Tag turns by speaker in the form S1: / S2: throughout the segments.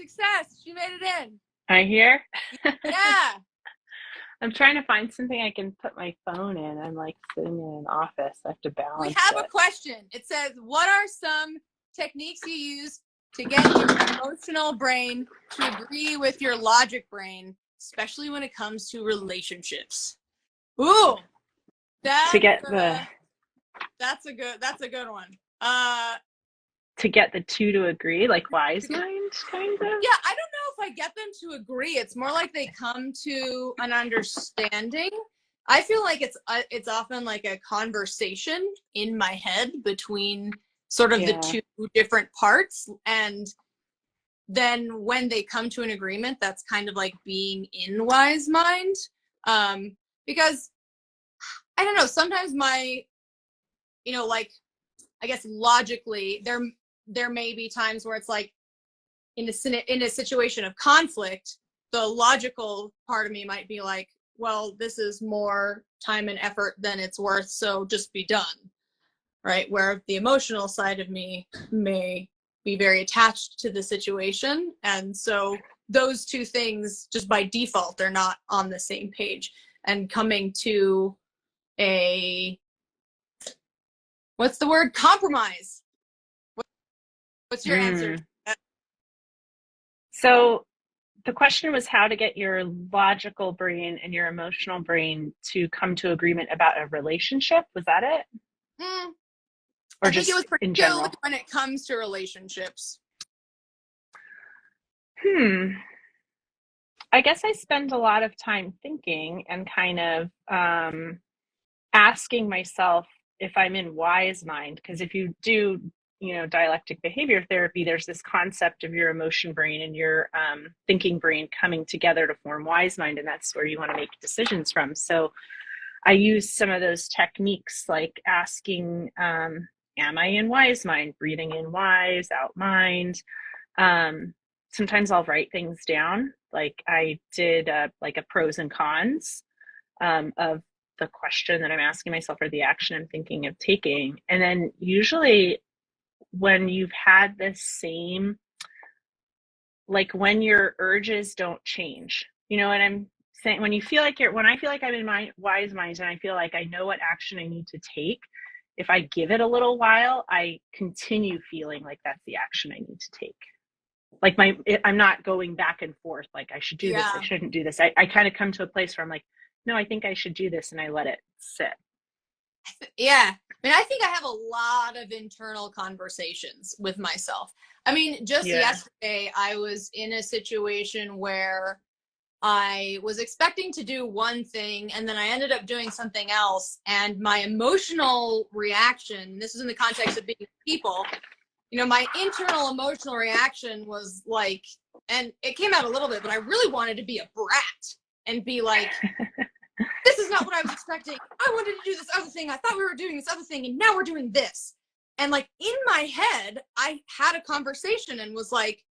S1: success. She made it in.
S2: I hear.
S1: Yeah.
S2: I'm trying to find something I can put my phone in. I'm like sitting in an office. I have to balance
S1: We have
S2: it.
S1: a question. It says, what are some techniques you use to get your emotional brain to agree with your logic brain, especially when it comes to relationships? Ooh,
S2: To get
S1: that's a good one.
S2: To get the two to agree, like wise mind, kind of.
S1: Yeah, I don't know if I get them to agree. It's more like they come to an understanding. I feel like it's often like a conversation in my head between sort of the two different parts, and then when they come to an agreement, that's kind of like being in wise mind. Because I don't know, sometimes my, like, I guess logically there may be times where it's like in a situation of conflict, the logical part of me might be like, well, this is more time and effort than it's worth, so just be done, right? Where the emotional side of me may be very attached to the situation, and so those two things just by default they're not on the same page, and coming to a, what's the word, compromise. What's your answer?
S2: So the question was how to get your logical brain and your emotional brain to come to agreement about a relationship. Was that it? Or
S1: I think it was
S2: in general
S1: when it comes to relationships.
S2: I guess I spend a lot of time thinking and kind of asking myself if I'm in wise mind, because if you do, dialectic behavior therapy, there's this concept of your emotion brain and your thinking brain coming together to form wise mind, and that's where you want to make decisions from. So I use some of those techniques, like asking, am I in wise mind? Breathing in wise, out mind. Sometimes I'll write things down. Like I did like a pros and cons of the question that I'm asking myself or the action I'm thinking of taking. And then usually when you've had the same, like when your urges don't change, you know what I'm saying? When I feel like I'm in my wise mind and I feel like I know what action I need to take, if I give it a little while, I continue feeling like that's the action I need to take. Like I'm not going back and forth. Like I should do this. I shouldn't do this. I kind of come to a place where I'm like, no, I think I should do this. And I let it sit.
S1: Yeah. I mean, I think I have a lot of internal conversations with myself. I mean, just yesterday, I was in a situation where I was expecting to do one thing and then I ended up doing something else. And my emotional reaction, this is in the context of being with people, my internal emotional reaction was like, and it came out a little bit, but I really wanted to be a brat and be like, this is not what I was expecting. I wanted to do this other thing. I thought we were doing this other thing, and now we're doing this. And like in my head, I had a conversation and was like,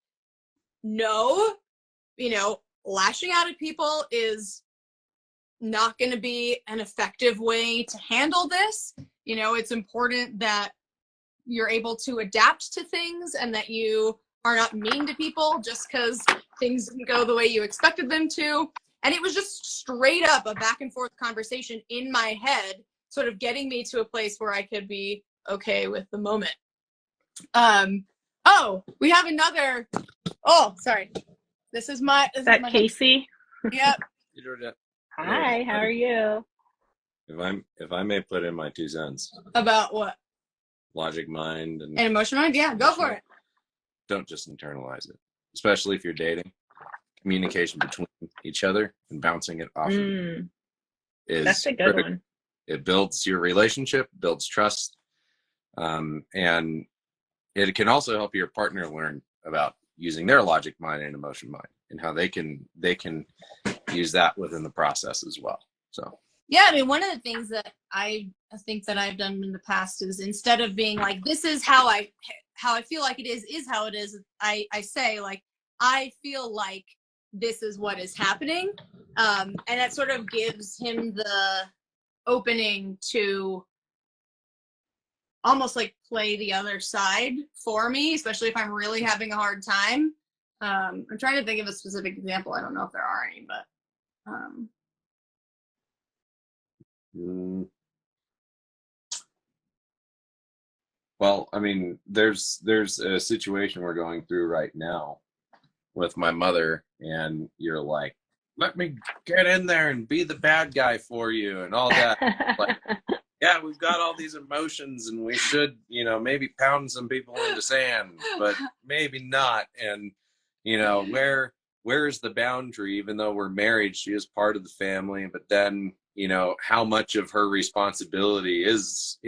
S1: no, lashing out at people is not going to be an effective way to handle this. It's important that you're able to adapt to things and that you are not mean to people just because things didn't go the way you expected them to. And it was just straight up a back and forth conversation in my head, sort of getting me to a place where I could be okay with the moment. We have another. Oh, sorry. This is my
S2: Casey?
S1: Yep.
S2: Hi, how are you?
S3: If I may put in my 2 cents.
S1: About what?
S3: Logic mind and
S1: emotion mind? Yeah, go for it.
S3: Don't just internalize it, especially if you're dating. Communication between each other and bouncing it off is
S2: that's a good one.
S3: It builds your relationship, builds trust, and it can also help your partner learn about using their logic mind and emotion mind and how they can use that within the process as well. So
S1: yeah, I mean, one of the things that I think that I've done in the past is, instead of being like, this is how I feel like it is how it is, I say like, I feel like this is what is happening. And that sort of gives him the opening to almost like play the other side for me, especially if I'm really having a hard time. I'm trying to think of a specific example. I don't know if there are any, but
S3: Well, I mean, there's a situation we're going through right now with my mother, and you're like, let me get in there and be the bad guy for you and all that. Like, yeah, we've got all these emotions and we should, maybe pound some people into sand, but maybe not. And, where's the boundary? Even though we're married, she is part of the family, but then, how much of her responsibility is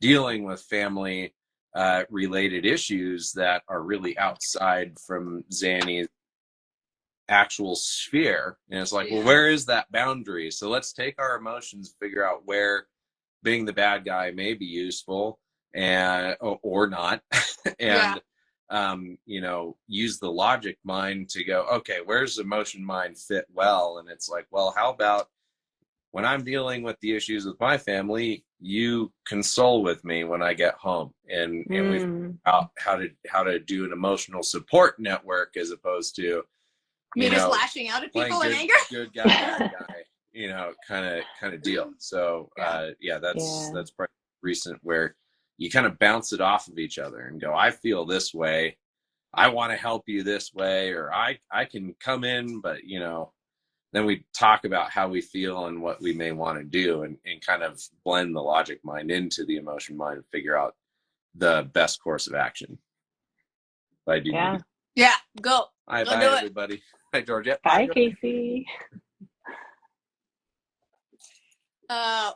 S3: dealing with family related issues that are really outside from Zanny's actual sphere. And it's like, well, where is that boundary? So let's take our emotions, figure out where being the bad guy may be useful and or not. And use the logic mind to go, okay, where's emotion mind fit well? And it's like, well, how about when I'm dealing with the issues with my family, you console with me when I get home, and we figure out how to do an emotional support network as opposed to
S1: just lashing out at people in anger.
S3: Good guy, bad guy, kind of deal. So that's probably recent where you kind of bounce it off of each other and go, I feel this way, I want to help you this way, or I can come in, but then we talk about how we feel and what we may want to do, and kind of blend the logic mind into the emotion mind and figure out the best course of action. I do.
S1: Yeah, go.
S3: Bye, everybody. Hi, Georgette.
S2: Bye, Casey.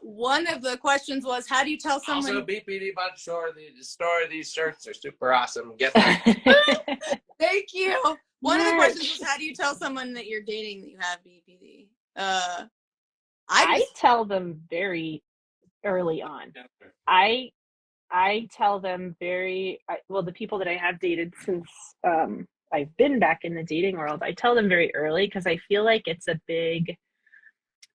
S1: One of the questions was, how do you tell someone?
S3: Also, BPD Bunch store these shirts are super awesome. Get them.
S1: Thank you. One of the questions was, how do you tell someone that you're dating that you have BPD?
S2: I tell them very early on. I tell them the people that I have dated since I've been back in the dating world, I tell them very early because I feel like it's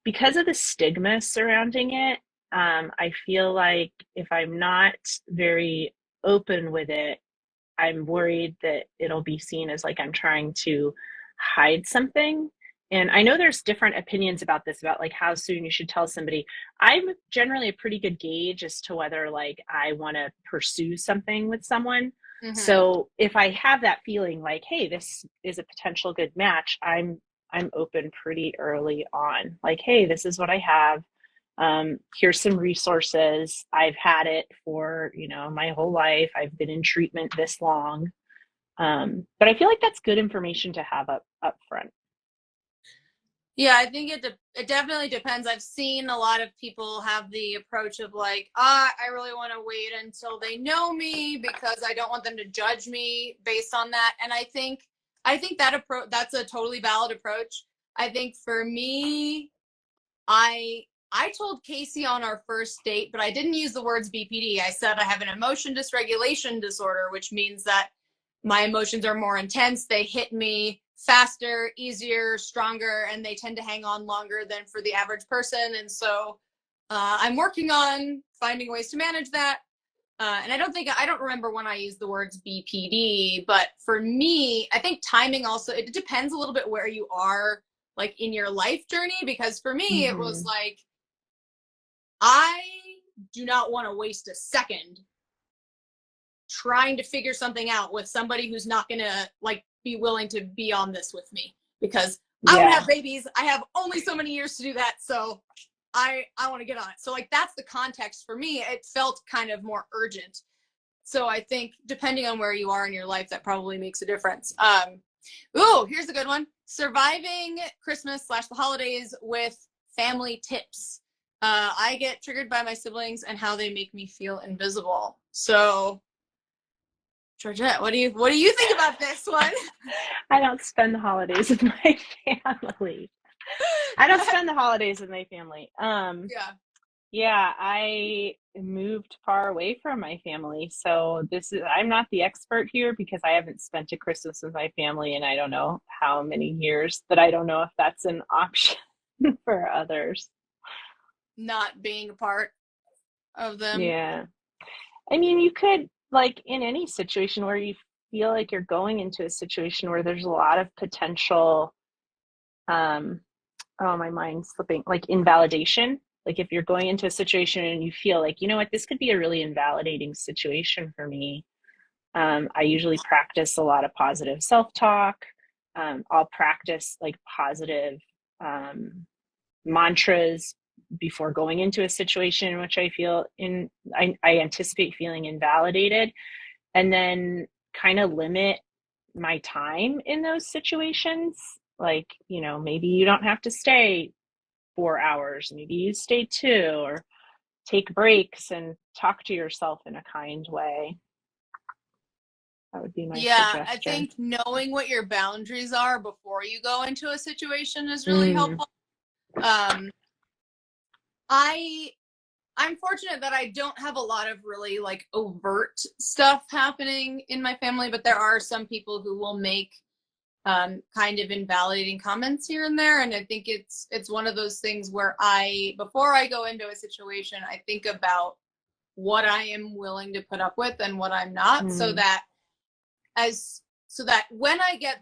S2: because of the stigma surrounding it. I feel like if I'm not very open with it, I'm worried that it'll be seen as like I'm trying to hide something. And I know there's different opinions about this, about like how soon you should tell somebody. I'm generally a pretty good gauge as to whether like I want to pursue something with someone. Mm-hmm. So if I have that feeling like, hey, this is a potential good match, I'm open pretty early on. Like, hey, this is what I have. Here's some resources. I've had it for, my whole life. I've been in treatment this long. But I feel like that's good information to have up front.
S1: Yeah, I think it definitely depends. I've seen a lot of people have the approach of like, I really want to wait until they know me because I don't want them to judge me based on that. And I think that approach, that's a totally valid approach. I think for me, I told Casey on our first date, but I didn't use the words BPD. I said I have an emotion dysregulation disorder, which means that my emotions are more intense. They hit me faster, easier, stronger, and they tend to hang on longer than for the average person. And so I'm working on finding ways to manage that. And I don't remember when I used the words BPD, but for me, I think timing also, it depends a little bit where you are like in your life journey, because for me, it was like, I do not want to waste a second trying to figure something out with somebody who's not going to like be willing to be on this with me, because I don't have babies. I have only so many years to do that. So I want to get on it. So like, that's the context for me. It felt kind of more urgent. So I think depending on where you are in your life, that probably makes a difference. Here's a good one. Surviving Christmas / the holidays with family tips. I get triggered by my siblings and how they make me feel invisible. So Georgette, what do you think about this one?
S2: I don't spend the holidays with my family. I don't spend the holidays with my family. I moved far away from my family. So I'm not the expert here because I haven't spent a Christmas with my family in I don't know how many years, but I don't know if that's an option for others.
S1: Not being a part of them.
S2: Yeah. I mean, you could, like in any situation where you feel like you're going into a situation where there's a lot of potential, oh, my mind's slipping, like invalidation. Like if you're going into a situation and you feel like, you know what, this could be a really invalidating situation for me. I usually practice a lot of positive self-talk. I'll practice like positive mantras before going into a situation in which I feel I anticipate feeling invalidated, and then kind of limit my time in those situations. Like, you know, maybe you don't have to stay 4 hours, maybe you stay 2, or take breaks and talk to yourself in a kind way. That would be my suggestion.
S1: I think knowing what your boundaries are before you go into a situation is really helpful. I'm fortunate that I don't have a lot of really like overt stuff happening in my family, but there are some people who will make kind of invalidating comments here and there. And I think it's one of those things where before I go into a situation, I think about what I am willing to put up with and what I'm not, so that when I get,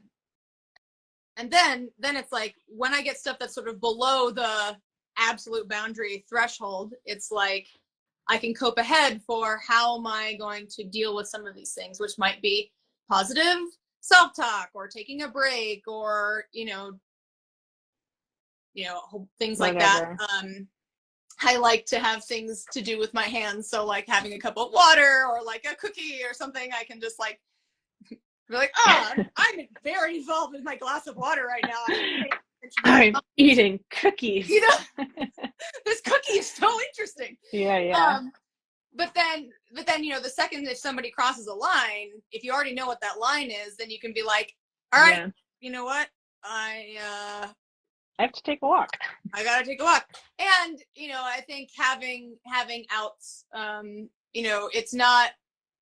S1: and then it's like when I get stuff that's sort of below the absolute boundary threshold, it's like I can cope ahead for how am I going to deal with some of these things, which might be positive self-talk or taking a break or things like that. I like to have things to do with my hands, so like having a cup of water or like a cookie or something, I can just like be like, I'm very involved with my glass of water right now.
S2: I'm eating cookies.
S1: This cookie is so interesting.
S2: Yeah.
S1: But then, the second if somebody crosses a line, if you already know what that line is, then you can be like, all right, you know what? I
S2: have to take a walk.
S1: I gotta take a walk. And, I think having outs,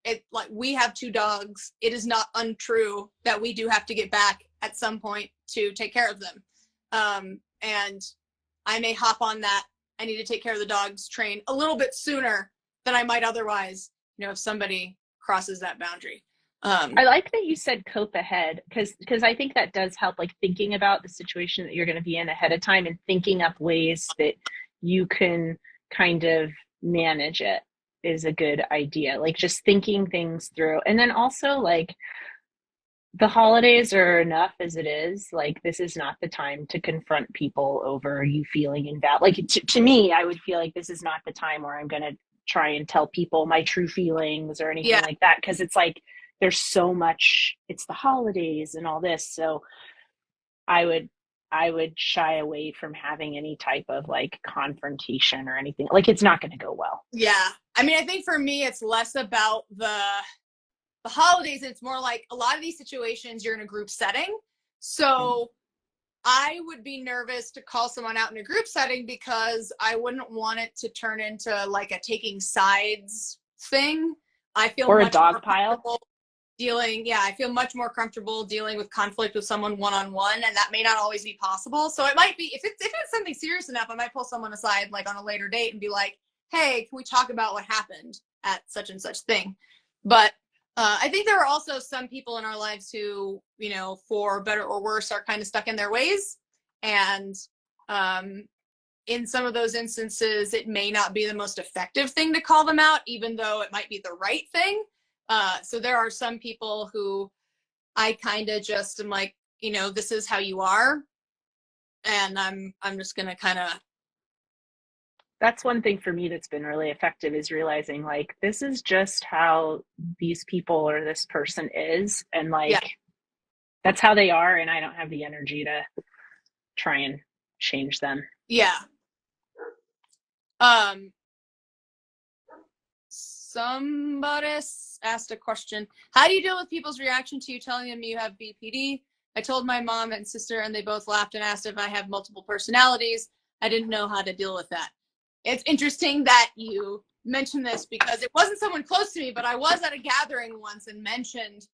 S1: it's like we have 2 dogs. It is not untrue that we do have to get back at some point to take care of them. And I may hop on that. I need to take care of the dogs train a little bit sooner than I might otherwise, if somebody crosses that boundary.
S2: I like that you said cope ahead, because I think that does help, like thinking about the situation that you're going to be in ahead of time and thinking up ways that you can kind of manage it is a good idea. Like just thinking things through. And then also like the holidays are enough as it is. Like this is not the time to confront people over you feeling invalid. Like to me, I would feel like this is not the time where I'm going to try and tell people my true feelings or anything like that. Cause it's like, there's so much, it's the holidays and all this. So I would shy away from having any type of like confrontation or anything. Like it's not going to go well.
S1: Yeah. I mean, I think for me, it's less about the holidays. It's more like a lot of these situations you're in a group setting. So I would be nervous to call someone out in a group setting because I wouldn't want it to turn into like a taking sides thing. I feel
S2: or
S1: much
S2: a dog pile.
S1: I feel much more comfortable dealing with conflict with someone one-on-one, and that may not always be possible. So it might be, if it's something serious enough, I might pull someone aside like on a later date and be like, hey, can we talk about what happened at such and such thing? But I think there are also some people in our lives who, for better or worse, are kind of stuck in their ways. And in some of those instances, it may not be the most effective thing to call them out, even though it might be the right thing. So there are some people who I kind of just am like, this is how you are. And I'm just going to kind of.
S2: That's one thing for me that's been really effective, is realizing like, this is just how these people or this person is. And like, that's how they are. And I don't have the energy to try and change them.
S1: Yeah. Somebody asked a question. How do you deal with people's reaction to you telling them you have BPD? I told my mom and sister and they both laughed and asked if I have multiple personalities. I didn't know how to deal with that. It's interesting that you mentioned this because it wasn't someone close to me, but I was at a gathering once and mentioned,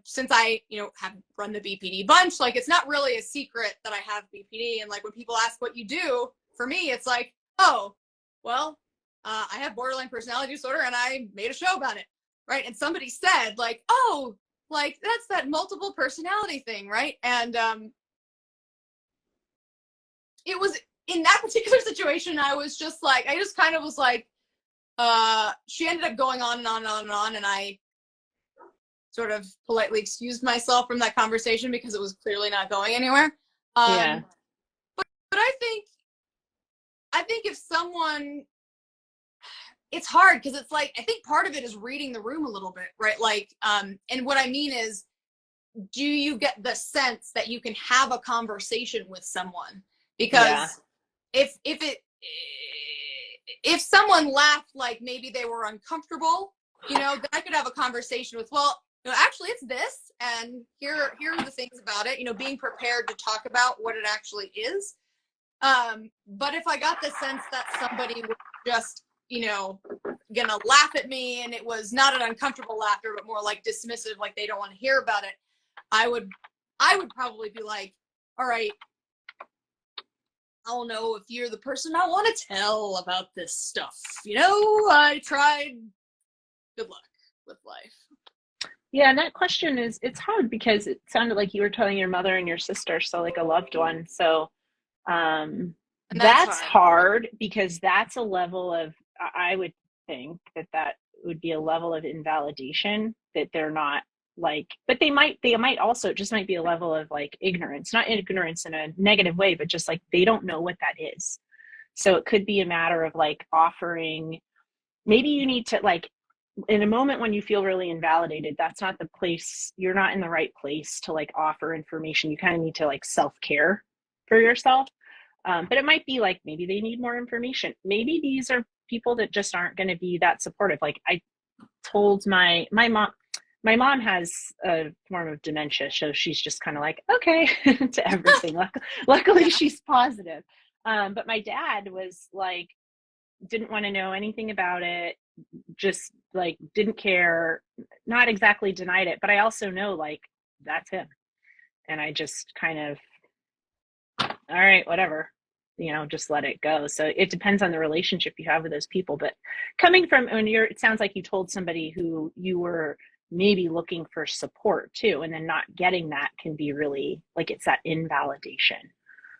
S1: since I, have run the BPD bunch, like it's not really a secret that I have BPD. And like when people ask what you do, for me, it's like, oh, well, I have borderline personality disorder and I made a show about it. Right. And somebody said like, oh, like that's that multiple personality thing, right? And it was in that particular situation, I was just like, I just kind of was like, she ended up going on and on and on and on, and I sort of politely excused myself from that conversation because it was clearly not going anywhere.
S2: Yeah.
S1: But I think if someone, it's hard because it's like, I think part of it is reading the room a little bit, right? Like, and what I mean is, do you get the sense that you can have a conversation with someone? Because if someone laughed like maybe they were uncomfortable, then I could have a conversation with, well, actually it's this, and here are the things about it, being prepared to talk about what it actually is. But if I got the sense that somebody was just, gonna laugh at me, and it was not an uncomfortable laughter, but more like dismissive, like they don't want to hear about it, I would probably be like, all right, I don't know if you're the person I want to tell about this stuff. I tried. Good luck with life.
S2: Yeah, and that question it's hard because it sounded like you were telling your mother and your sister, so like a loved one. So that's hard because that's a level of, I would think that would be a level of invalidation that they're not like, but they might also, it just might be a level of like ignorance, not ignorance in a negative way, but just like they don't know what that is. So it could be a matter of like offering, maybe you need to like, in a moment when you feel really invalidated, that's not the place, you're not in the right place to like offer information. You kind of need to like self-care for yourself. But it might be like, maybe they need more information. Maybe these are people that just aren't going to be that supportive. Like I told my mom has a form of dementia, so she's just kind of like, okay, to everything. Luckily, yeah. She's positive. But my dad was like, didn't want to know anything about it, just like didn't care, not exactly denied it, but I also know like that's him. And I just kind of, all right, whatever, just let it go. So it depends on the relationship you have with those people. But coming from it sounds like you told somebody who you were maybe looking for support too, and then not getting that can be really like, it's that invalidation.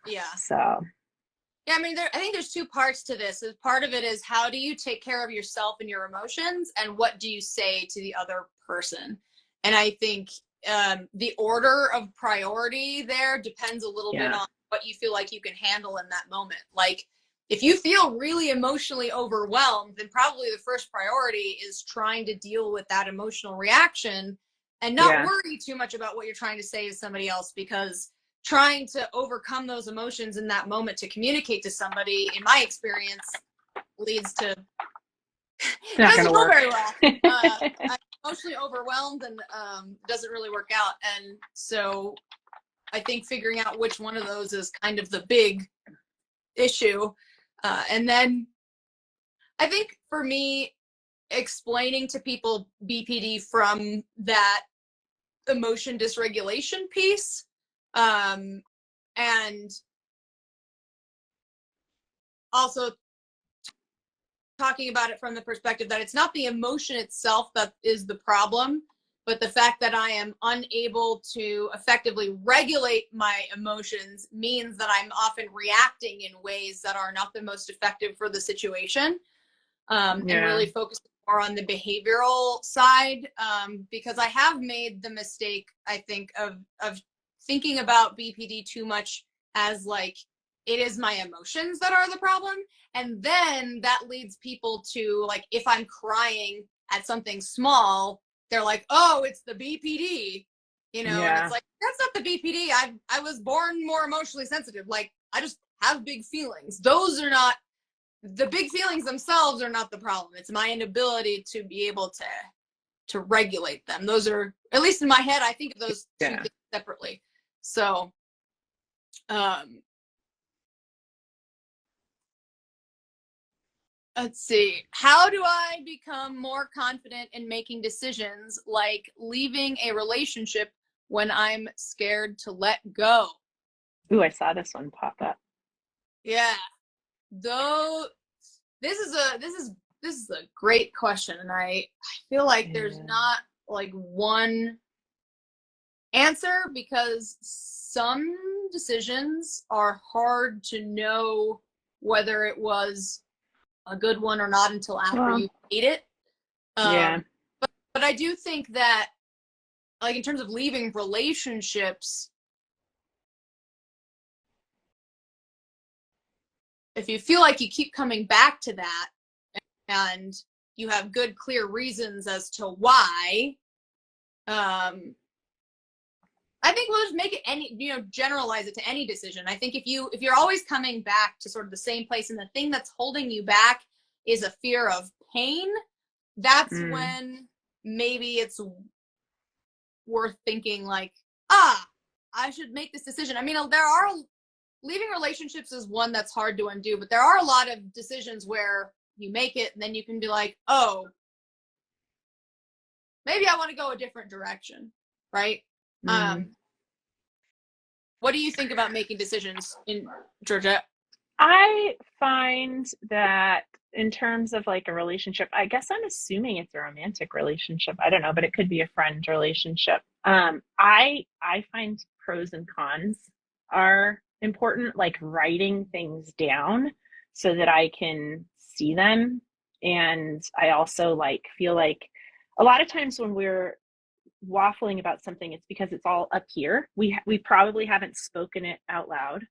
S1: Yeah.
S2: So.
S1: Yeah, I mean, I think there's two parts to this. Part of it is, how do you take care of yourself and your emotions, and what do you say to the other person? And I think the order of priority there depends a little bit on what you feel like you can handle in that moment. Like, if you feel really emotionally overwhelmed, then probably the first priority is trying to deal with that emotional reaction and not worry too much about what you're trying to say to somebody else, because trying to overcome those emotions in that moment to communicate to somebody, in my experience, leads to it doesn't go very well. I'm emotionally overwhelmed, and doesn't really work out. And so I think figuring out which one of those is kind of the big issue. And then I think for me, explaining to people BPD from that emotion dysregulation piece, and also talking about it from the perspective that it's not the emotion itself that is the problem, but the fact that I am unable to effectively regulate my emotions means that I'm often reacting in ways that are not the most effective for the situation. And really focusing more on the behavioral side, because I have made the mistake, I think, of thinking about BPD too much as like, it is my emotions that are the problem. And then that leads people to, like, if I'm crying at something small, they're like, oh, it's the BPD, and it's like, that's not the BPD. I was born more emotionally sensitive. Like, I just have big feelings. Those are not, the big feelings themselves are not the problem. It's my inability to be able to regulate them. Those are, at least in my head, I think of those two things separately. So, let's see. How do I become more confident in making decisions, like leaving a relationship when I'm scared to let go?
S2: Ooh, I saw this one pop up.
S1: Yeah. Though this is a great question, and I feel like there's not like one answer because some decisions are hard to know whether it was a good one or not until after you made it.
S2: Yeah.
S1: But I do think that, like, in terms of leaving relationships, if you feel like you keep coming back to that and you have good, clear reasons as to why, I think we'll just make it any, generalize it to any decision. I think if you're always coming back to sort of the same place and the thing that's holding you back is a fear of pain, that's when maybe it's worth thinking like, I should make this decision. I mean, leaving relationships is one that's hard to undo, but there are a lot of decisions where you make it and then you can be like, oh, maybe I want to go a different direction, right? What do you think about making decisions in Georgette?
S2: I find that in terms of like a relationship, I guess I'm assuming it's a romantic relationship. I don't know, but it could be a friend relationship. I find pros and cons are important, like writing things down so that I can see them. And I also like feel like a lot of times when we're waffling about something, it's because it's all up here. We probably haven't spoken it out loud,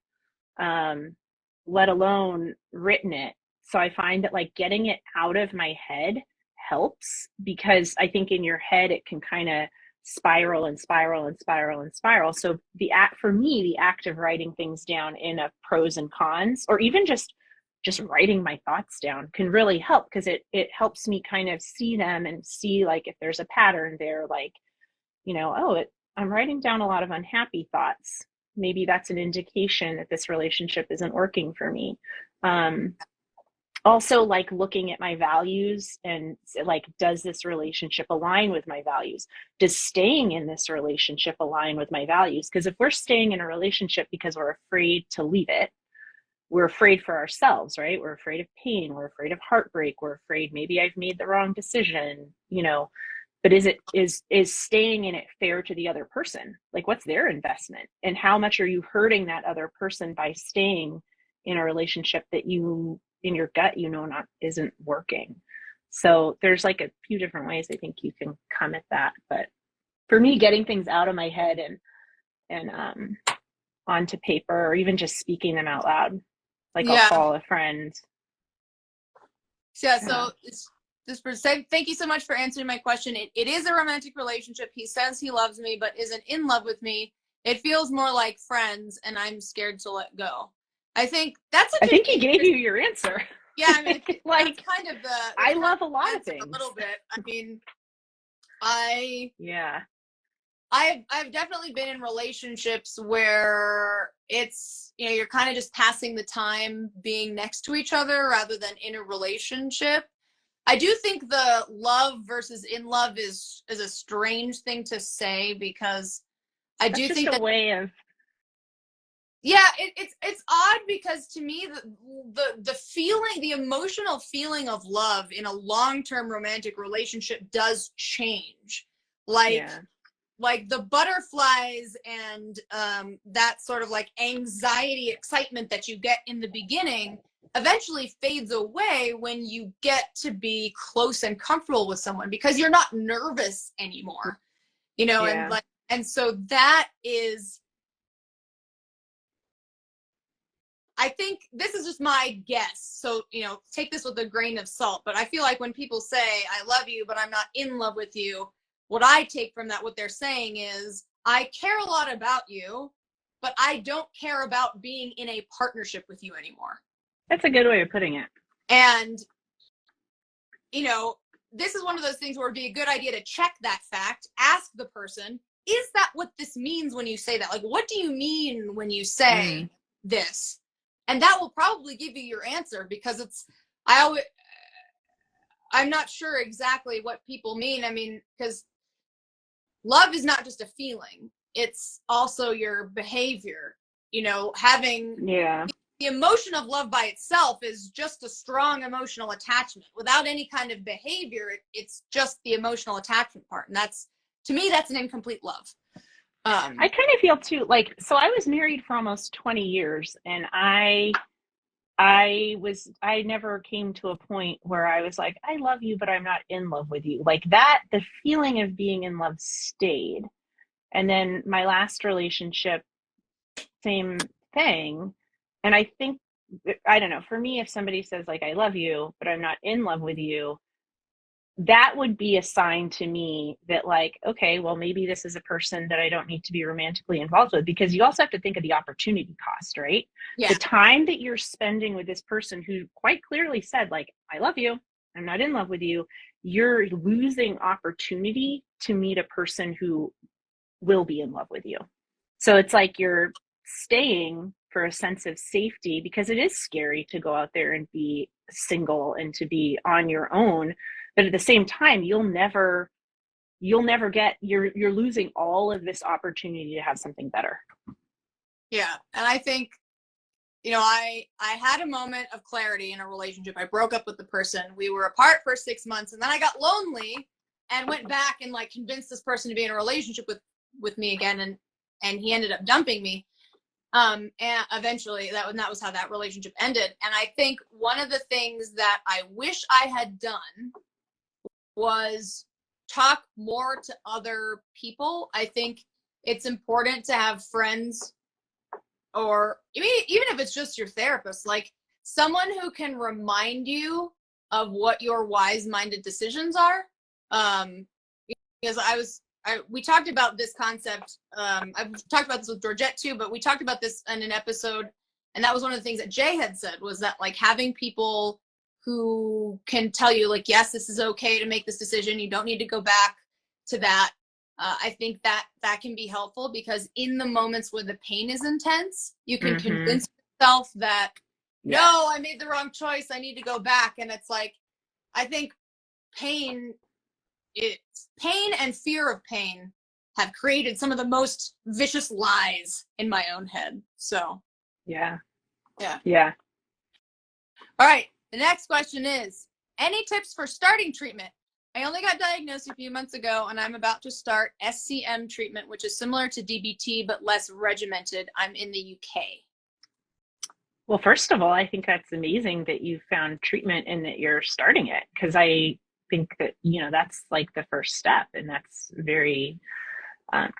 S2: let alone written it. So I find that like getting it out of my head helps, because I think in your head it can kind of spiral and spiral and spiral and spiral. So for me, the act of writing things down in a pros and cons, or even just writing my thoughts down, can really help, because it helps me kind of see them and see like if there's a pattern there, like, I'm writing down a lot of unhappy thoughts. Maybe that's an indication that this relationship isn't working for me. Also, like looking at my values and like, does this relationship align with my values? Does staying in this relationship align with my values? Because if we're staying in a relationship because we're afraid to leave it, we're afraid for ourselves, right? We're afraid of pain. We're afraid of heartbreak. We're afraid maybe I've made the wrong decision, but is staying in it fair to the other person? Like, what's their investment, and how much are you hurting that other person by staying in a relationship that you, in your gut, not isn't working? So there's like a few different ways I think you can come at that. But for me, getting things out of my head and onto paper, or even just speaking them out loud, like I'll call a friend.
S1: Yeah. So this person, thank you so much for answering my question. It is a romantic relationship. He says he loves me, but isn't in love with me. It feels more like friends, and I'm scared to let go. I think that's
S2: I think he gave you your answer.
S1: Yeah, I mean, like, kind of
S2: I love a lot of things.
S1: A little bit. I mean, I've definitely been in relationships where it's, you're kind of just passing the time being next to each other rather than in a relationship. I do think the love versus in love is a strange thing to say, because I do think
S2: a way of,
S1: it's odd, because to me the feeling, the emotional feeling of love in a long-term romantic relationship does change. Like the butterflies and that sort of like anxiety, excitement that you get in the beginning eventually fades away when you get to be close and comfortable with someone, because you're not nervous anymore, and so that is, I think, this is just my guess, so take this with a grain of salt, but I feel like when people say I love you but I'm not in love with you, what I take from that, what they're saying is, I care a lot about you, but I don't care about being in a partnership with you anymore.
S2: That's a good way of putting it.
S1: And, this is one of those things where it'd be a good idea to check that fact, ask the person, is that what this means when you say that? Like, what do you mean when you say this? And that will probably give you your answer, because I'm not sure exactly what people mean. I mean, because love is not just a feeling, it's also your behavior. Having the emotion of love by itself is just a strong emotional attachment without any kind of behavior. It's just the emotional attachment part, and to me that's an incomplete love.
S2: I kind of feel too, like, so I was married for almost 20 years, and I never came to a point where I was like, I love you, but I'm not in love with you. Like that, the feeling of being in love stayed. And then my last relationship, same thing. And I think, I don't know, for me, if somebody says like, I love you, but I'm not in love with you, that would be a sign to me that like, okay, well, maybe this is a person that I don't need to be romantically involved with, because you also have to think of the opportunity cost, right?
S1: Yeah.
S2: The time that you're spending with this person who quite clearly said like, I love you, I'm not in love with you, you're losing opportunity to meet a person who will be in love with you. So it's like you're staying for a sense of safety, because it is scary to go out there and be single and to be on your own. But at the same time, you'll never get, you're losing all of this opportunity to have something better.
S1: Yeah. And I think, I had a moment of clarity in a relationship. I broke up with the person. We were apart for 6 months, and then I got lonely and went back and like convinced this person to be in a relationship with me again, and he ended up dumping me. And eventually that was how that relationship ended. And I think one of the things that I wish I had done was talk more to other people. I think it's important to have friends, or even if it's just your therapist, like someone who can remind you of what your wise-minded decisions are. Because we talked about this concept. I've talked about this with Georgette too, but we talked about this in an episode, and that was one of the things that Jay had said, was that like having people who can tell you like, yes, this is okay to make this decision, you don't need to go back to that. I think that can be helpful, because in the moments where the pain is intense, you can convince yourself that, no, I made the wrong choice, I need to go back. And it's like, I think pain and fear of pain have created some of the most vicious lies in my own head. So
S2: Yeah.
S1: All right, the next question is, any tips for starting treatment? I only got diagnosed a few months ago, and I'm about to start SCM treatment, which is similar to DBT but less regimented. I'm in the UK.
S2: Well, first of all, I think that's amazing that you found treatment and that you're starting it, because I think that, that's like the first step, and that's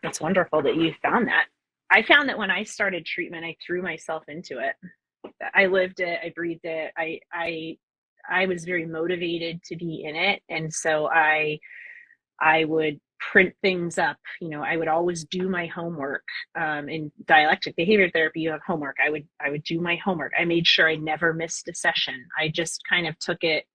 S2: that's wonderful that you found that. I found that when I started treatment, I threw myself into it. I lived it, I breathed it. I was very motivated to be in it, and so I would print things up. I would always do my homework. In dialectic behavior therapy, you have homework. I would do my homework. I made sure I never missed a session. I just kind of took it.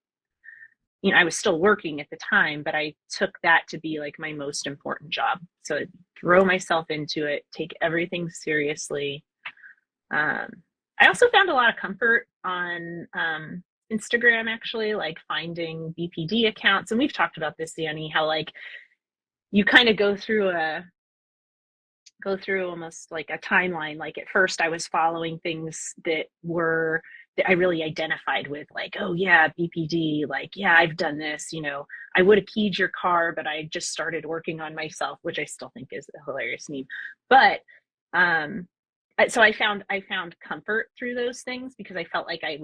S2: I was still working at the time, but I took that to be like my most important job. So I'd throw myself into it, take everything seriously. I also found a lot of comfort on Instagram, actually, like finding BPD accounts. And we've talked about this, Annie, how like you kind of go through almost like a timeline. Like at first I was following things that I really identified with, like, oh yeah, BPD, like, yeah, I've done this, I would have keyed your car, but I just started working on myself, which I still think is a hilarious meme. But so I found comfort through those things, because I felt like I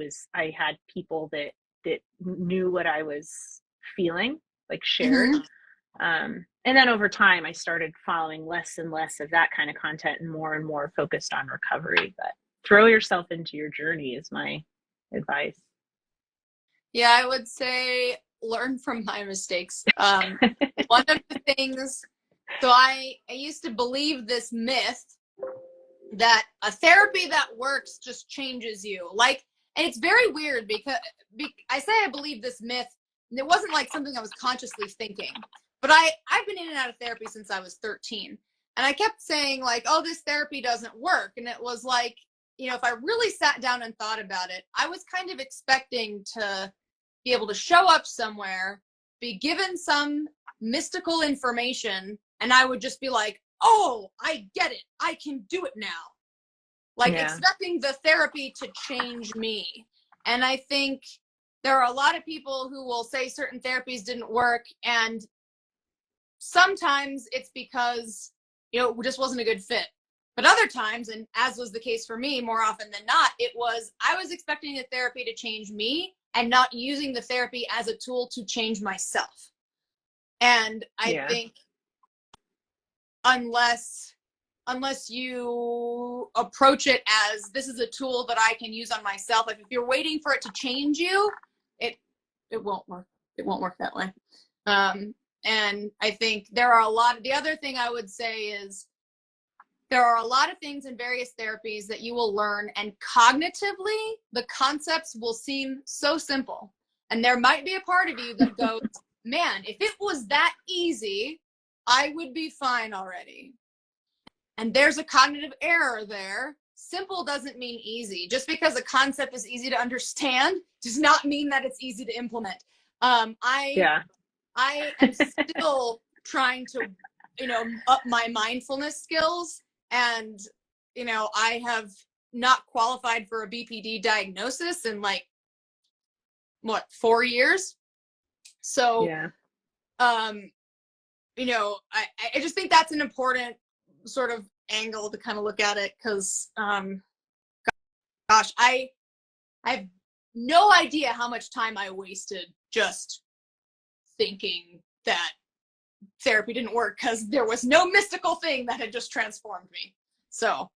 S2: had people that knew what I was feeling, like shared. And then over time, I started following less and less of that kind of content and more focused on recovery. But throw yourself into your journey is my advice.
S1: Yeah, I would say learn from my mistakes. One of the things, so I used to believe this myth that a therapy that works just changes you. Like, and it's very weird because I say I believe this myth, and it wasn't like something I was consciously thinking. But I've been in and out of therapy since I was 13. And I kept saying like, oh, this therapy doesn't work. And it was like, if I really sat down and thought about it, I was kind of expecting to be able to show up somewhere, be given some mystical information, and I would just be like, oh, I get it. I can do it now. Like expecting the therapy to change me. And I think there are a lot of people who will say certain therapies didn't work, and sometimes it's because just wasn't a good fit. But other times, and as was the case for me more often than not, I was expecting the therapy to change me and not using the therapy as a tool to change myself. And I think unless you approach it as this is a tool that I can use on myself, like if you're waiting for it to change you, it won't work. It won't work that way. And I think the other thing I would say is there are a lot of things in various therapies that you will learn, and cognitively, the concepts will seem so simple. And there might be a part of you that goes, man, if it was that easy, I would be fine already. And there's a cognitive error there. Simple doesn't mean easy. Just because a concept is easy to understand does not mean that it's easy to implement. I am still trying to, up my mindfulness skills. And, I have not qualified for a BPD diagnosis in 4 years. So, I just think that's an important sort of angle to kind of look at it, because, gosh, I have no idea how much time I wasted just thinking that therapy didn't work because there was no mystical thing that had just transformed me. So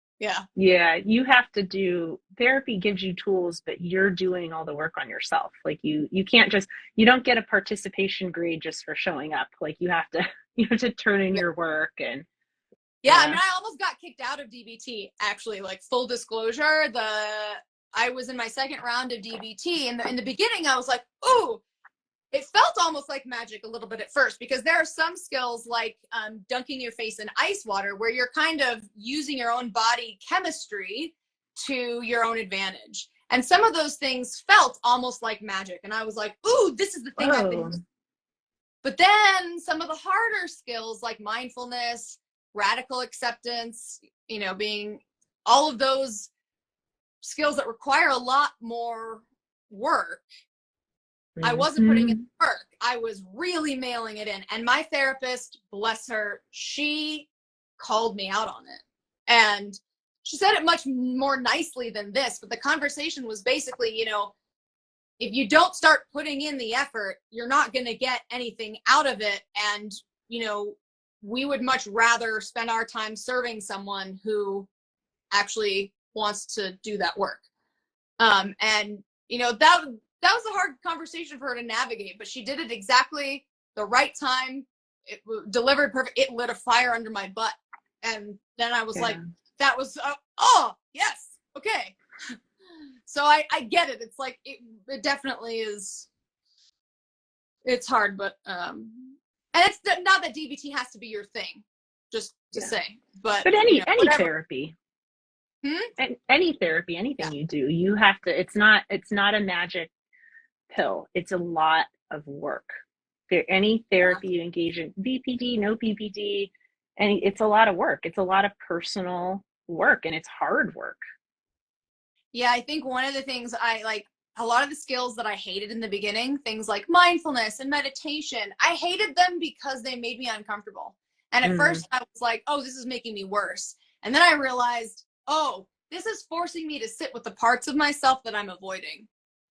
S1: you have to do therapy, gives you tools, but you're doing all the work on yourself. Like you can't you don't get a participation grade just for showing up. Like you have to turn in your work. And I mean, I almost got kicked out of DBT, actually. Like, full disclosure, I was in my second round of DBT, and in the beginning I was like, ooh, it felt almost like magic a little bit at first, because there are some skills like dunking your face in ice water where you're kind of using your own body chemistry to your own advantage. And some of those things felt almost like magic. And I was like, ooh, this is the thing I've been using. But then some of the harder skills like mindfulness, radical acceptance, being all of those skills that require a lot more work, I wasn't putting in work. I was really mailing it in. And my therapist, bless her, she called me out on it. And she said it much more nicely than this, but the conversation was basically, if you don't start putting in the effort, you're not going to get anything out of it. And, we would much rather spend our time serving someone who actually wants to do that work. And, that was a hard conversation for her to navigate, but she did it exactly the right time. It delivered perfect. It lit a fire under my butt. And then I was like, that was, oh, yes. Okay. So I get it. It's like, it definitely is, it's hard, but, and it's not that DBT has to be your thing, just to say, but
S2: any therapy, any therapy, anything you do, you have to, it's not a magic pill. It's a lot of work. Any therapy you engage in, BPD, no BPD, it's a lot of work. It's a lot of personal work, and it's hard work.
S1: Yeah, I think one of the things a lot of the skills that I hated in the beginning, things like mindfulness and meditation, I hated them because they made me uncomfortable. And at first I was like, oh, this is making me worse. And then I realized, oh, this is forcing me to sit with the parts of myself that I'm avoiding.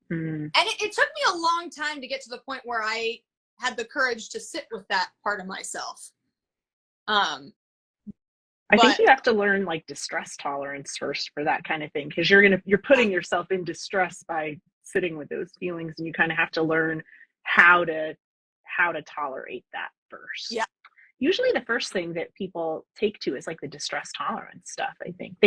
S1: And it took me a long time to get to the point where I had the courage to sit with that part of myself.
S2: I think you have to learn distress tolerance first for that kind of thing, because you're putting yourself in distress by sitting with those feelings, and you kind of have to learn how to tolerate that first.
S1: Yeah.
S2: Usually the first thing that people take to is the distress tolerance stuff. I think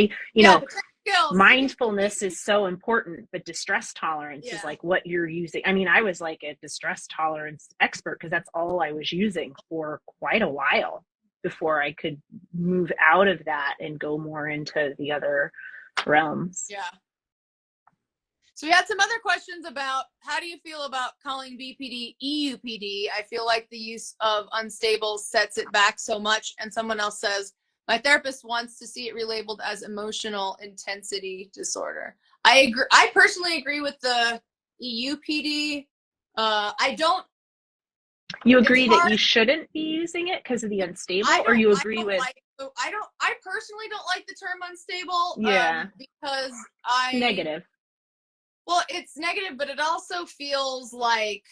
S2: mindfulness is so important, but distress tolerance is what you're using. I mean, I was a distress tolerance expert because that's all I was using for quite a while before I could move out of that and go more into the other realms.
S1: Yeah. So we had some other questions about how do you feel about calling BPD EUPD? I feel like the use of unstable sets it back so much. And someone else says, my therapist wants to see it relabeled as emotional intensity disorder. I agree. I personally agree with the EUPD. I don't.
S2: You agree that you shouldn't be using it because of the unstable, or you agree with
S1: So I personally don't like the term unstable.
S2: Yeah.
S1: Because
S2: It's negative.
S1: Well, it's negative, but it also feels like,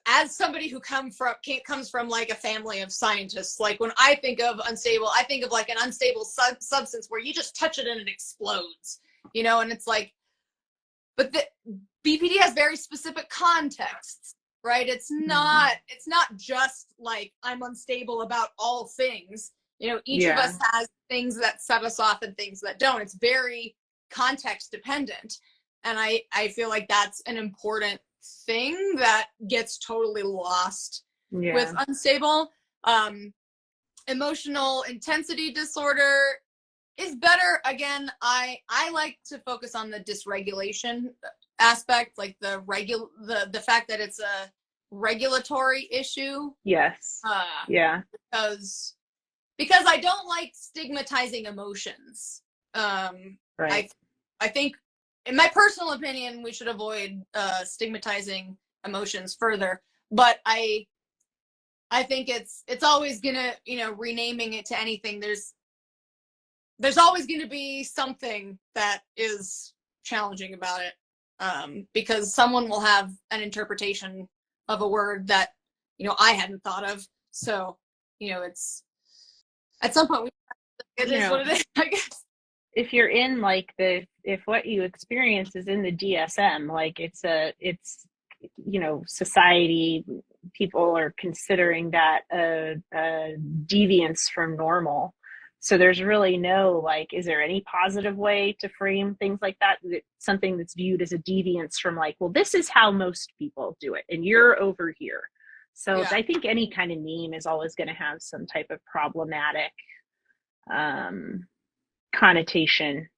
S1: as somebody who comes from like a family of scientists, like when I think of unstable, I think of like an unstable substance where you just touch it and it explodes, and it's like, but the BPD has very specific contexts, right? It's not just like I'm unstable about all things. Each of us has things that set us off and things that don't. It's very context dependent. And I feel like that's an important thing that gets totally lost with unstable. Emotional intensity disorder is better. Again, I like to focus on the dysregulation aspect, like the fact that it's a regulatory issue.
S2: Yes.
S1: Because I don't like stigmatizing emotions.
S2: Right.
S1: I think, in my personal opinion, we should avoid stigmatizing emotions further. But I think it's always gonna, renaming it to anything. There's always going to be something that is challenging about it, because someone will have an interpretation of a word that I hadn't thought of. So it's at some point it is what it is, I guess.
S2: If you're in like if what you experience is in the DSM, like it's society, people are considering that a deviance from normal. So there's really no, like, is there any positive way to frame things like that? Something that's viewed as a deviance from, like, well, this is how most people do it, and you're over here. So I think any kind of name is always going to have some type of problematic connotation.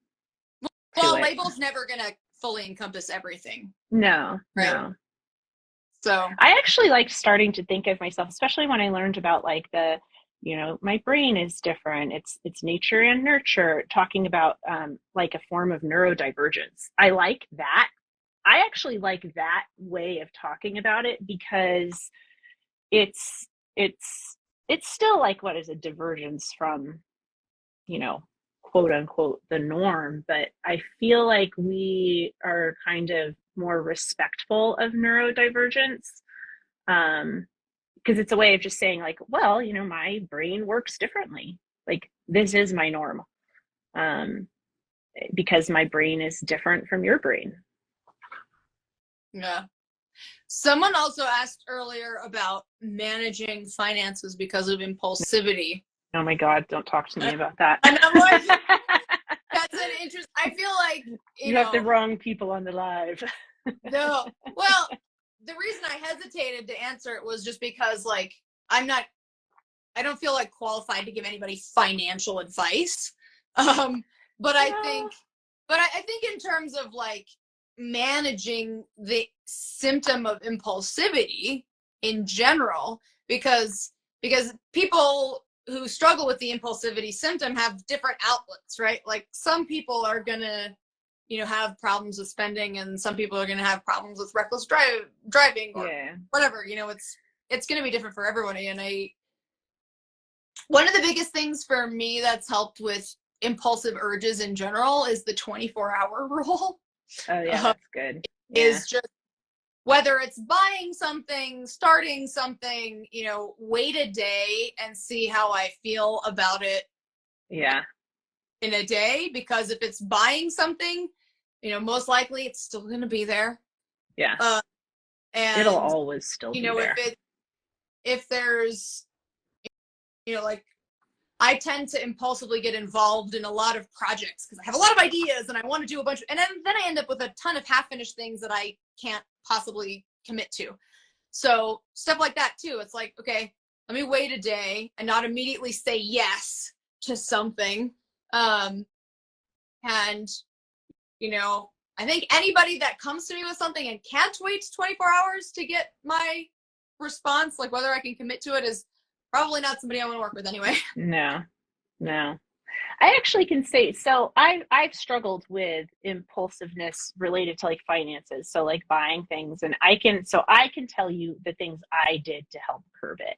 S1: Well, label's never going to fully encompass everything.
S2: No, right? No.
S1: So
S2: I actually liked starting to think of myself, especially when I learned about like my brain is different. It's nature and nurture, talking about like a form of neurodivergence. I like that. I actually like that way of talking about it, because it's still like, what is a divergence from, quote unquote, the norm. But I feel like we are kind of more respectful of neurodivergence, because it's a way of just saying, like, well, my brain works differently. Like, this is my norm, because my brain is different from your brain.
S1: Yeah. Someone also asked earlier about managing finances because of impulsivity.
S2: Oh my God, don't talk to me about that.
S1: And I'm like, that's an interest. I feel like
S2: you have the wrong people on the live.
S1: No. Well, the reason I hesitated to answer it was just because, like, I don't feel like qualified to give anybody financial advice. But I think in terms of like managing the symptom of impulsivity in general, because people who struggle with the impulsivity symptom have different outlets, right? Like, some people are gonna have problems with spending, and some people are gonna have problems with reckless driving or whatever. It's gonna be different for everybody. And one of the biggest things for me that's helped with impulsive urges in general is the 24-hour rule.
S2: Oh yeah, that's good.
S1: Is just, whether it's buying something, starting something, wait a day and see how I feel about it.
S2: Yeah.
S1: In a day, because if it's buying something, most likely it's still going to be there.
S2: Yeah. And it'll always still be there.
S1: If there's, like, I tend to impulsively get involved in a lot of projects because I have a lot of ideas and I want to do a bunch of, and then I end up with a ton of half-finished things that I can't possibly commit to. So stuff like that too. It's like, okay, let me wait a day and not immediately say yes to something. And I think anybody that comes to me with something and can't wait 24 hours to get my response, like whether I can commit to it, is probably not somebody I want to work with anyway.
S2: No. I actually can say, so I've struggled with impulsiveness related to like finances. So like buying things, and I can tell you the things I did to help curb it.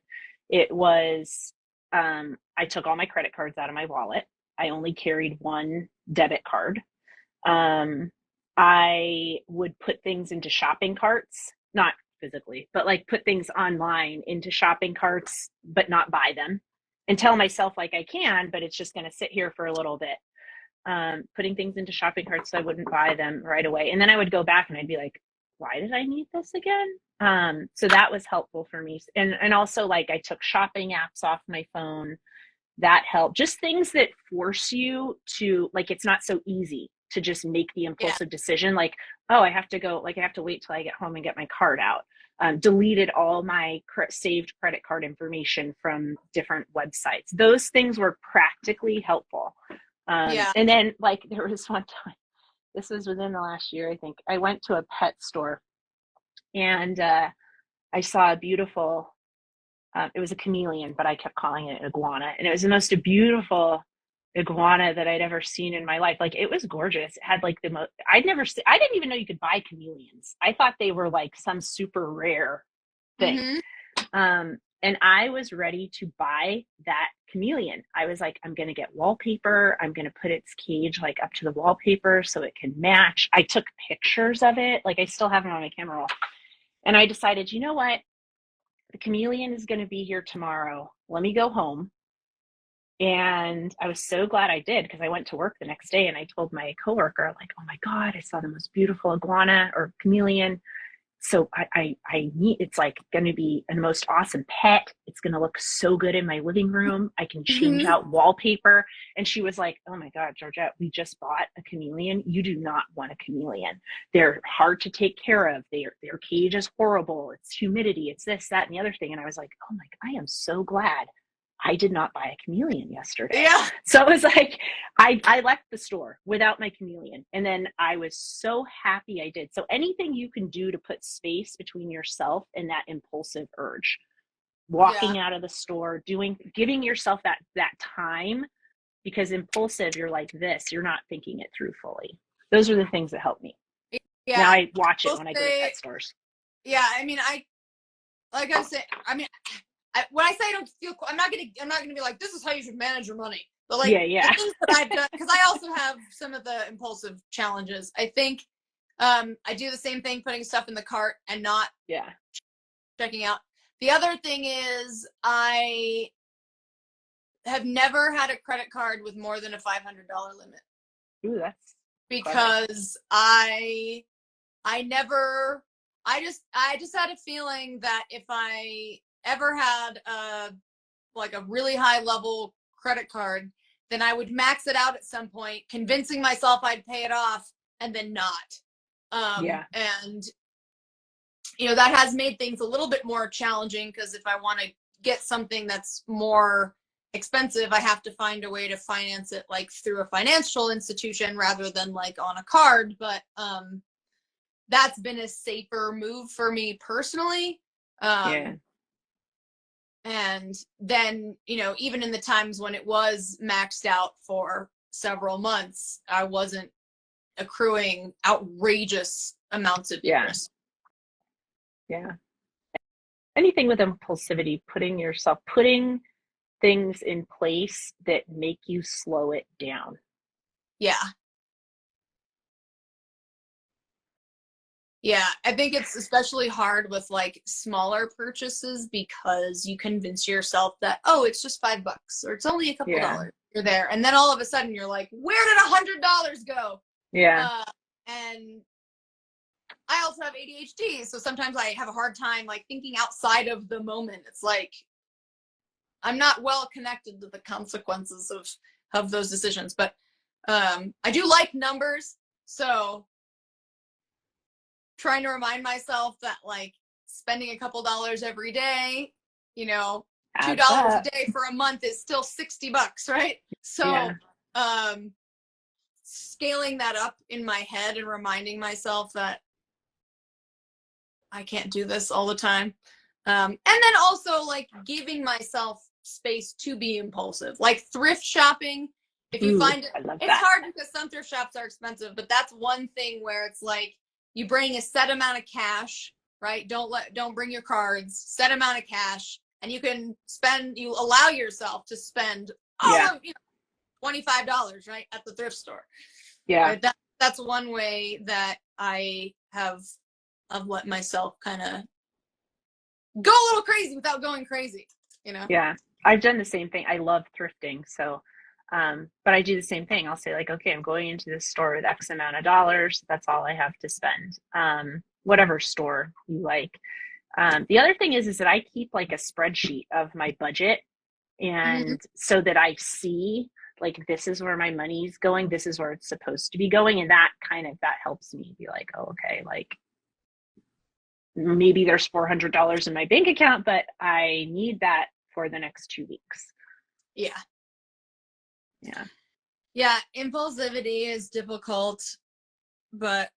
S2: It was, I took all my credit cards out of my wallet. I only carried one debit card. I would put things into shopping carts, not physically, but like put things online into shopping carts, but not buy them, and tell myself like I can, but it's just going to sit here for a little bit. Putting things into shopping carts so I wouldn't buy them right away. And then I would go back and I'd be like, why did I need this again? So that was helpful for me. And also like I took shopping apps off my phone. That helped. Just things that force you to, like, it's not so easy to just make the impulsive decision. Like, oh, I have to go, like, I have to wait till I get home and get my card out. Deleted all my saved credit card information from different websites. Those things were practically helpful. And then like there was one time, this was within the last year, I think, I went to a pet store and I saw a beautiful, it was a chameleon, but I kept calling it iguana. And it was the most beautiful iguana that I'd ever seen in my life. Like it was gorgeous. It had like the most, I didn't even know you could buy chameleons. I thought they were like some super rare thing. And I was ready to buy that chameleon. I was like, I'm going to get wallpaper. I'm going to put its cage like up to the wallpaper so it can match. I took pictures of it. Like I still have them on my camera roll. And I decided, you know what? The chameleon is going to be here tomorrow. Let me go home. And I was so glad I did, because I went to work the next day and I told my coworker, like, oh my God, I saw the most beautiful iguana or chameleon. So I need, it's like going to be the most awesome pet. It's going to look so good in my living room. I can change out wallpaper. And she was like, oh my God, Georgette, we just bought a chameleon. You do not want a chameleon. They're hard to take care of. Their cage is horrible. It's humidity. It's this, that, and the other thing. And I was like, oh my, I am so glad I did not buy a chameleon yesterday.
S1: Yeah.
S2: So it was like, I left the store without my chameleon. And then I was so happy I did. So anything you can do to put space between yourself and that impulsive urge, walking out of the store, giving yourself that time, because impulsive, you're like this, you're not thinking it through fully. Those are the things that help me. Yeah. Now I watch it when I go to pet stores.
S1: Yeah. I mean, like I said, I mean, when I say I don't feel, I'm not gonna be like, this is how you should manage your money. But like, the things that I've done, because I also have some of the impulsive challenges. I think I do the same thing, putting stuff in the cart and not checking out. The other thing is I have never had a credit card with more than a $500 limit.
S2: Ooh, that's
S1: because clever. I just had a feeling that if I ever had a really high level credit card, then I would max it out at some point, convincing myself I'd pay it off and then not. And that has made things a little bit more challenging, because if I want to get something that's more expensive, I have to find a way to finance it like through a financial institution rather than like on a card. But that's been a safer move for me personally. And then, even in the times when it was maxed out for several months, I wasn't accruing outrageous amounts of interest.
S2: Yeah. Anything with impulsivity, putting things in place that make you slow it down.
S1: Yeah. Yeah, I think it's especially hard with like smaller purchases, because you convince yourself that, oh, it's just $5 or it's only a couple dollars. You're there. And then all of a sudden you're like, where did $100 go?
S2: Yeah.
S1: And I also have ADHD. So sometimes I have a hard time like thinking outside of the moment. It's like, I'm not well connected to the consequences of those decisions, but I do like numbers. So trying to remind myself that like spending a couple dollars every day, $2 a day for a month is still $60, right? So scaling that up in my head and reminding myself that I can't do this all the time. And then also like giving myself space to be impulsive, like thrift shopping. If you find it, it's hard because some thrift shops are expensive, but that's one thing where it's like, you bring a set amount of cash, right? Don't bring your cards, set amount of cash, and you allow yourself to spend all of, $25, right, at the thrift store.
S2: Yeah.
S1: Right? That's one way that I've let myself kind of go a little crazy without going crazy,
S2: Yeah. I've done the same thing. I love thrifting. So, but I do the same thing. I'll say like, okay, I'm going into this store with X amount of dollars. That's all I have to spend. Whatever store you like. The other thing is that I keep like a spreadsheet of my budget. And so that I see like, this is where my money's going. This is where it's supposed to be going. And that helps me be like, oh, okay, like maybe there's $400 in my bank account, but I need that for the next 2 weeks.
S1: Yeah.
S2: Yeah.
S1: Yeah. Impulsivity is difficult, but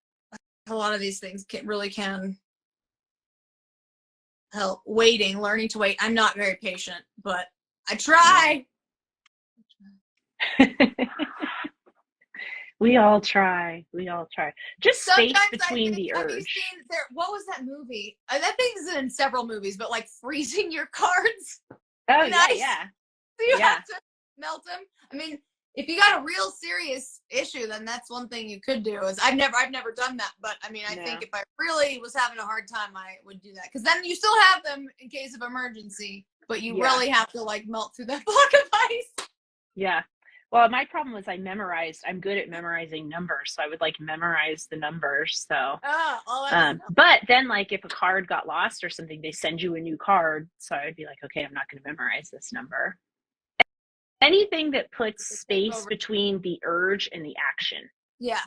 S1: a lot of these things really can help. Learning to wait. I'm not very patient, but I try.
S2: We all try. Just
S1: Sometimes
S2: space between the urge.
S1: Have you seen what was that movie? That thing's in several movies, but like freezing your cards.
S2: Oh, yeah.
S1: So you have to melt them. I mean, if you got a real serious issue, then that's one thing you could do. I've never done that, but I mean, I think if I really was having a hard time, I would do that, because then you still have them in case of emergency, but you really have to like melt through that block of ice.
S2: Yeah. Well, my problem was I'm good at memorizing numbers. So I would like memorize the numbers. So, but then like if a card got lost or something, they send you a new card. So I'd be like, okay, I'm not going to memorize this number. Anything that puts space between the urge and the action.
S1: Yeah.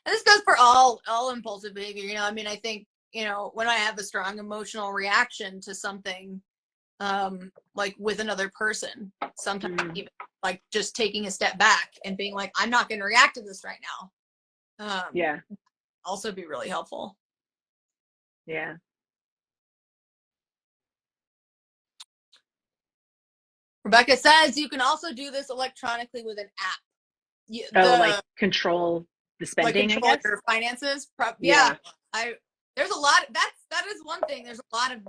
S1: And this goes for all impulsive behavior. I mean, I think, when I have a strong emotional reaction to something, like with another person, sometimes even like just taking a step back and being like, I'm not going to react to this right now. Also be really helpful.
S2: Yeah.
S1: Rebecca says you can also do this electronically with an app.
S2: Like control the spending,
S1: like control your finances. There's a lot. That is one thing. There's a lot of.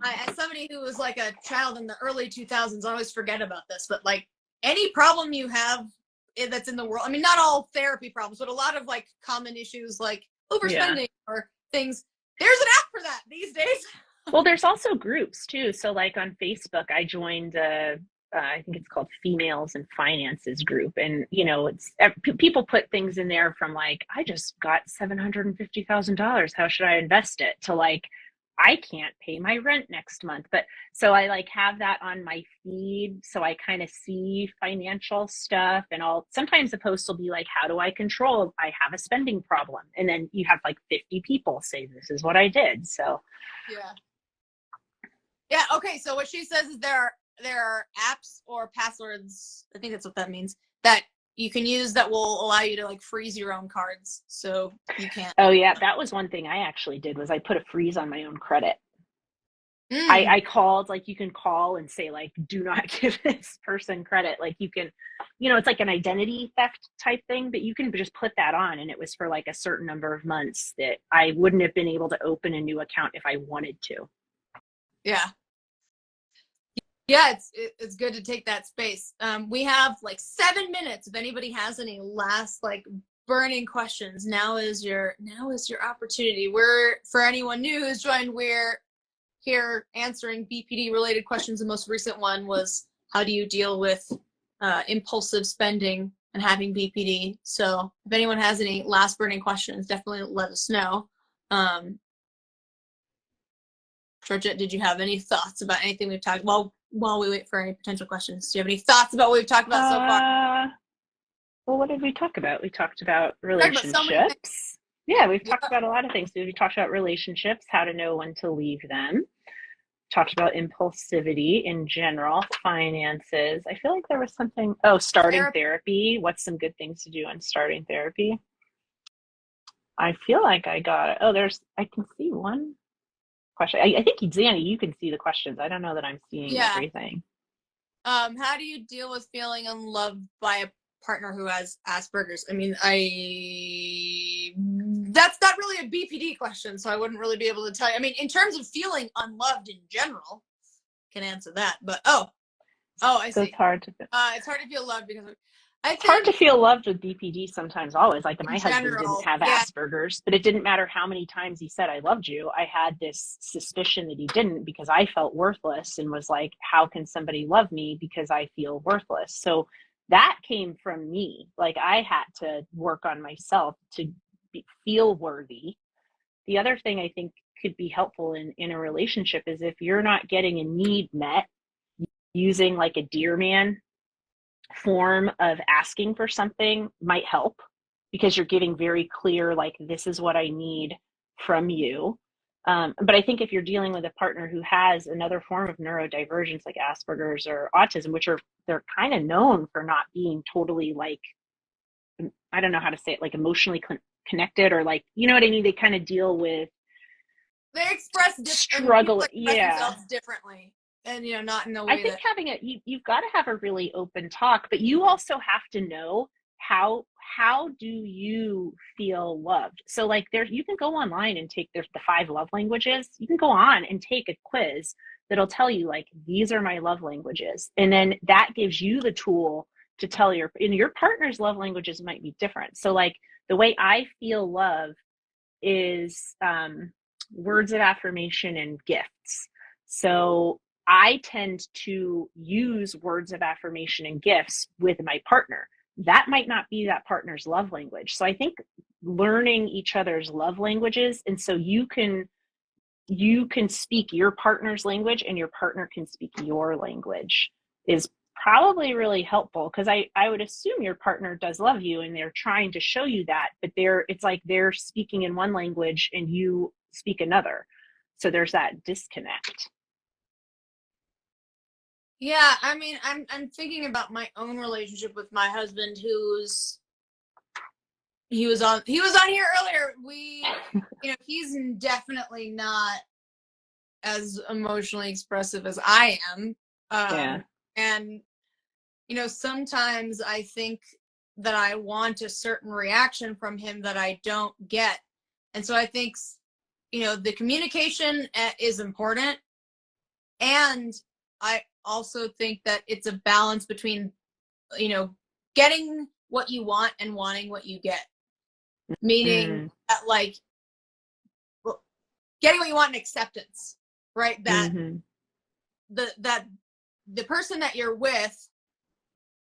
S1: As somebody who was like a child in the early 2000s, I always forget about this, but like any problem you have that's in the world, I mean, not all therapy problems, but a lot of like common issues like overspending or things, there's an app for that these days.
S2: Well, there's also groups too. So like on Facebook, I joined I think it's called Females in Finances group. And, it's people put things in there from like, I just got $750,000. How should I invest it? To like, I can't pay my rent next month. But so I like have that on my feed. So I kind of see financial stuff, and sometimes the post will be like, how do I control? I have a spending problem. And then you have like 50 people say, this is what I did. So.
S1: Yeah. Okay. So what she says is there are apps or passwords, I think that's what that means, that you can use that will allow you to like freeze your own cards, so you can't.
S2: Oh yeah, that was one thing I actually did, was I put a freeze on my own credit. I called, like you can call and say like, do not give this person credit. Like you can, it's like an identity theft type thing, but you can just put that on, and it was for like a certain number of months that I wouldn't have been able to open a new account if I wanted to.
S1: Yeah. Yeah, it's good to take that space. We have like 7 minutes. If anybody has any last like burning questions, now is your opportunity. For anyone new who's joined, we're here answering BPD related questions. The most recent one was, how do you deal with impulsive spending and having BPD? So if anyone has any last burning questions, definitely let us know. Georgette, did you have any thoughts about anything we've talked about? While we wait for any potential questions, do you have any thoughts about what we've talked about so far?
S2: Well, what did we talk about? We talked about relationships. Yeah, we've talked about a lot of things. We talked about relationships, how to know when to leave them. Talked about impulsivity in general, finances. I feel like there was something. Oh, starting therapy. What's some good things to do on starting therapy? I feel like I got it. Oh, I can see one question. I think, Zanny, you can see the questions. I don't know that I'm seeing everything.
S1: How do you deal with feeling unloved by a partner who has Asperger's? I mean, that's not really a BPD question, so I wouldn't really be able to tell you. I mean, in terms of feeling unloved in general, can answer that. But I
S2: So
S1: see.
S2: it's hard to
S1: it's hard to feel loved because
S2: it's hard to feel loved with BPD sometimes, always. Like my husband didn't
S1: general,
S2: have
S1: yeah.
S2: Asperger's, but it didn't matter how many times he said I loved you. I had this suspicion that he didn't, because I felt worthless and was like, how can somebody love me because I feel worthless? So that came from me. Like I had to work on myself to feel worthy. The other thing I think could be helpful in a relationship is if you're not getting a need met, using like a dear man form of asking for something might help, because you're giving very clear, like, this is what I need from you. But I think if you're dealing with a partner who has another form of neurodivergence, like Asperger's or autism, which they're kind of known for not being totally, like, I don't know how to say it, like emotionally connected, or like, you know what I mean? They kind of deal with,
S1: they express
S2: struggle.
S1: express themselves differently, and not in a way
S2: I think having you've got to have a really open talk, but you also have to know how do you feel loved. So like you can go online and take the 5 love languages. You can go on and take a quiz that'll tell you, like, these are my love languages, and then that gives you the tool to tell your partner's love languages might be different. So like the way I feel love is words of affirmation and gifts. So I tend to use words of affirmation and gifts with my partner. That might not be that partner's love language. So I think learning each other's love languages, and so you can speak your partner's language and your partner can speak your language, is probably really helpful, because I would assume your partner does love you and they're trying to show you that, but it's like they're speaking in one language and you speak another. So there's that disconnect.
S1: Yeah, I mean, I'm thinking about my own relationship with my husband, he was on here earlier. He's definitely not as emotionally expressive as I am.
S2: Yeah.
S1: And sometimes I think that I want a certain reaction from him that I don't get. And so I think the communication is important, and I also think that it's a balance between getting what you want and wanting what you get. Meaning that, like, getting what you want and acceptance, right? That the person that you're with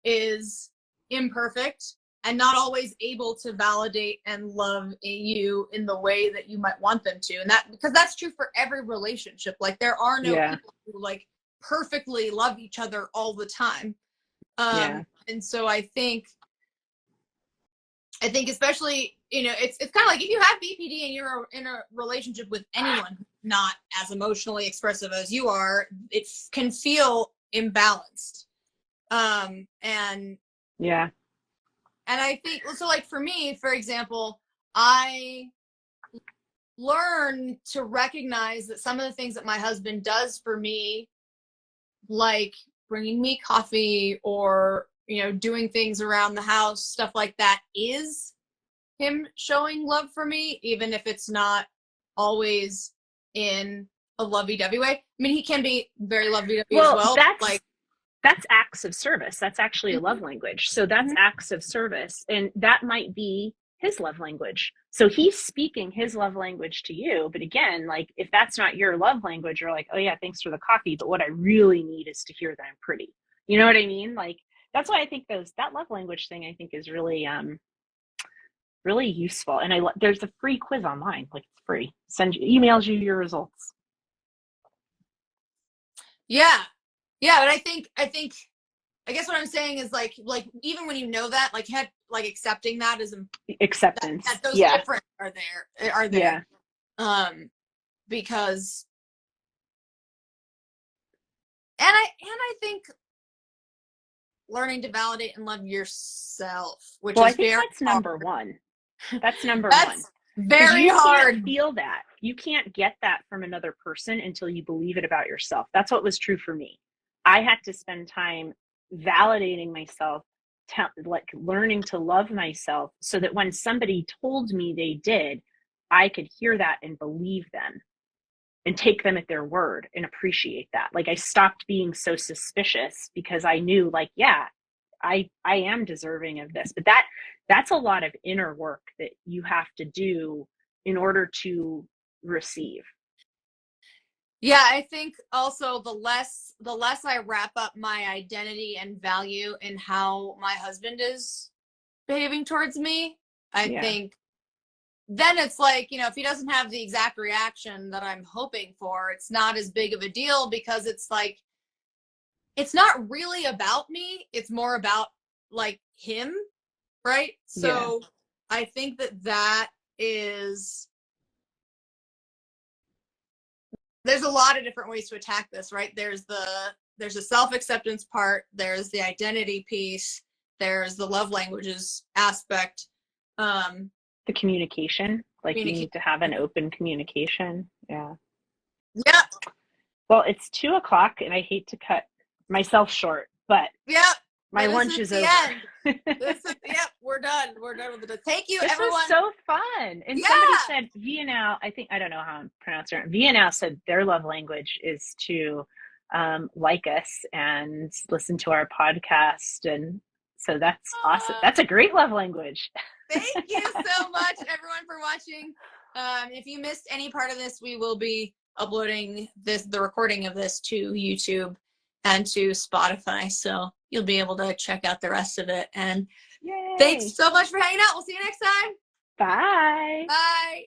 S1: is imperfect and not always able to validate and love you in the way that you might want them to. And because that's true for every relationship. Like, there are no people who like perfectly love each other all the time. And so I think especially, it's kind of like if you have BPD and you're in a relationship with anyone not as emotionally expressive as you are, it can feel imbalanced. And I think, so like for me, for example, I learn to recognize that some of the things that my husband does for me, like bringing me coffee or doing things around the house, stuff like that, is him showing love for me, even if it's not always in a lovey-dovey way. I mean, he can be very lovey-dovey as well.
S2: That's acts of service. That's actually a love language. So that's acts of service, and that might be his love language. So he's speaking his love language to you. But again, like, if that's not your love language, you're like, oh yeah, thanks for the coffee, but what I really need is to hear that I'm pretty. You know what I mean? Like, that's why I think that love language thing, I think, is really really useful. And there's a free quiz online. Like, it's free. Emails you your results.
S1: Yeah, but I guess what I'm saying is like even when you know that, like, accepting that is
S2: acceptance.
S1: That those different are there. Because and I think learning to validate and love yourself, which is, I think,
S2: that's number one. That's number
S1: that's
S2: one.
S1: Very hard.
S2: Can't feel that. You can't get that from another person until you believe it about yourself. That's what was true for me. I had to spend time validating myself, like learning to love myself, so that when somebody told me they did, I could hear that and believe them and take them at their word and appreciate that. Like I stopped being so suspicious because I knew like, yeah, I am deserving of this. But that's a lot of inner work that you have to do in order to receive.
S1: Yeah, I think also the less I wrap up my identity and value in how my husband is behaving towards me, I think then it's like, you know, if he doesn't have the exact reaction that I'm hoping for, it's not as big of a deal, because it's like, it's not really about me. It's more about like him. Right. So I think that is, there's a lot of different ways to attack this, right? There's a self-acceptance part. There's the identity piece. There's the love languages aspect.
S2: The communication, like you need to have an open communication. Yeah. Well, it's 2:00 and I hate to cut myself short, but my lunch is over.
S1: We're done. We're done with it. Thank you,
S2: this
S1: everyone.
S2: Was so fun. And somebody said Vienna, I don't know how I'm pronouncing it. Vienna said their love language is to like us and listen to our podcast. And so that's awesome. That's a great love language.
S1: Thank you so much, everyone, for watching. If you missed any part of this, we will be uploading the recording of this to YouTube and to Spotify, so you'll be able to check out the rest of it. And thanks so much for hanging out. We'll see you next time.
S2: Bye.
S1: Bye.